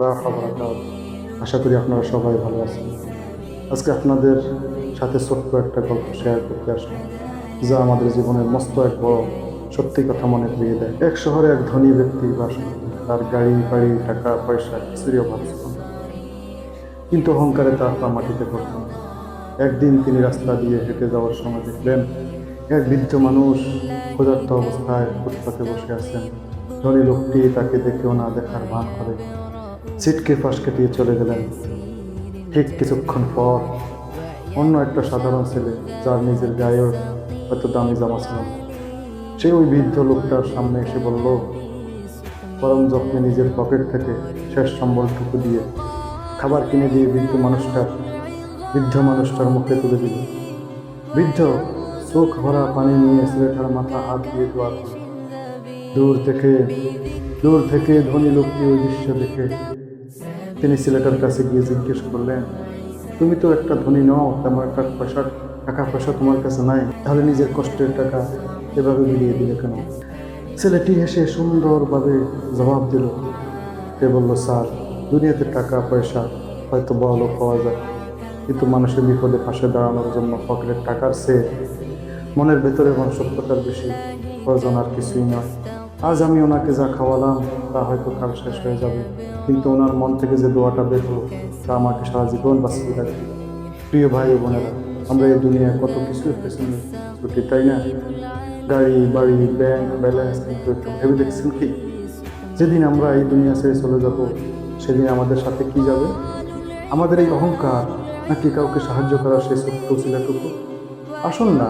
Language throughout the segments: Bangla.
রাহমাতুল্লাহি ওয়া বারাকাতুহু। আশা করি আপনারা সবাই ভালো আছেন। আজকে আপনাদের সাথে ছোট্ট একটা গল্প শেয়ার করতে আসলাম, যা আমাদের জীবনের মস্ত এক বড় সত্যি কথা মনে করিয়ে দেয়। এক শহরে এক ধনী ব্যক্তি বাস করতেন। তার গাড়ি বাড়ি টাকা পয়সা কিছুরই অভাব ছিল না, কিন্তু অহংকারে তার পা মাটিতে পড়ত না। একদিন তিনি রাস্তা দিয়ে হেঁটে যাওয়ার সময় দেখলেন এক বৃদ্ধ মানুষ ক্ষুধার্ত অবস্থায় ফুটপাতে বসে আছেন। ধনী লোকটি তাকে দেখেও না দেখার ভান করে সিটকে পাশ কাটিয়ে চলে গেলেন। ঠিক কিছুক্ষণ পর অন্য একটা সাধারণ ছেলে, যার নিজের গায়েও হয়তো দামি জামা ছিল না, সে ওই বৃদ্ধ লোকটার সামনে এসে বলল, পরম যত্নে নিজের পকেট থেকে শেষ সম্বলটুকু দিয়ে খাবার কিনে দিয়ে বৃদ্ধ মানুষটার মুখে তুলে দিল। বৃদ্ধ চোখ ভরা পানি নিয়ে ছেলেটার মাথা হাত দিয়ে দোয়া করল। দূর থেকে ধনী লোকটি ওই দৃশ্য দেখে তিনি ছেলেটার কাছে গিয়ে জিজ্ঞেস করলেন, তুমি তো একটা ধনী নও, তেমন একটা টাকা পয়সা তোমার কাছে নাই, তাহলে নিজের কষ্টের টাকা এভাবে বিলিয়ে দিলে কেন? ছেলেটি হেসে সুন্দরভাবে জবাব দিল। সে বলল, স্যার, দুনিয়াতে টাকা পয়সা হয়তো বড়লোক পাওয়া যায়, কিন্তু মানুষের বিপদে পাশে দাঁড়ানোর জন্য পকেটের টাকার চেয়ে মনের ভেতরে মনুষ্যত্বটার বেশি প্রয়োজন আর কিছুই নয়। আজ আমি ওনাকে যা খাওয়ালাম তা হয়তো কাল শেষ হয়ে যাবে, কিন্তু ওনার মন থেকে যে দোয়াটা বের হলো তা আমাকে সারা জীবন বাঁচিয়ে রাখবে। প্রিয় ভাই ও বোনেরা, আমরা এই দুনিয়ায় কত কিছুর পেছনে ছুটি, তাই না? গাড়ি বাড়ি ব্যাংক ব্যালেন্স, কিন্তু একটু ভেবে দেখছেন কি, যেদিন আমরা এই দুনিয়া ছেড়ে চলে যাব সেদিন আমাদের সাথে কি যাবে? আমাদের এই অহংকার, নাকি কাউকে সাহায্য করার সেই ছোট্ট ছেলেটুকু? আসুন না,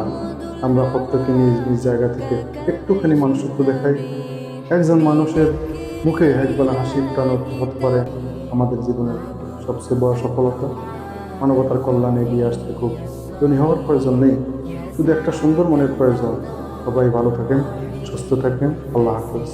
আমরা প্রত্যেকে নিজ নিজ জায়গা থেকে একটুখানি মানুষত্ব দেখাই। একজন মানুষের মুখে একবেলা হাসি ফোটানো হতে পারে আমাদের জীবনের সবচেয়ে বড় সফলতা। মানবতার কল্যাণে এগিয়ে আসতে খুব ধনী হওয়ার প্রয়োজন নেই, শুধু একটা সুন্দর মনের প্রয়োজন। সবাই ভালো থাকেন, সুস্থ থাকেন। আল্লাহ হাফেজ।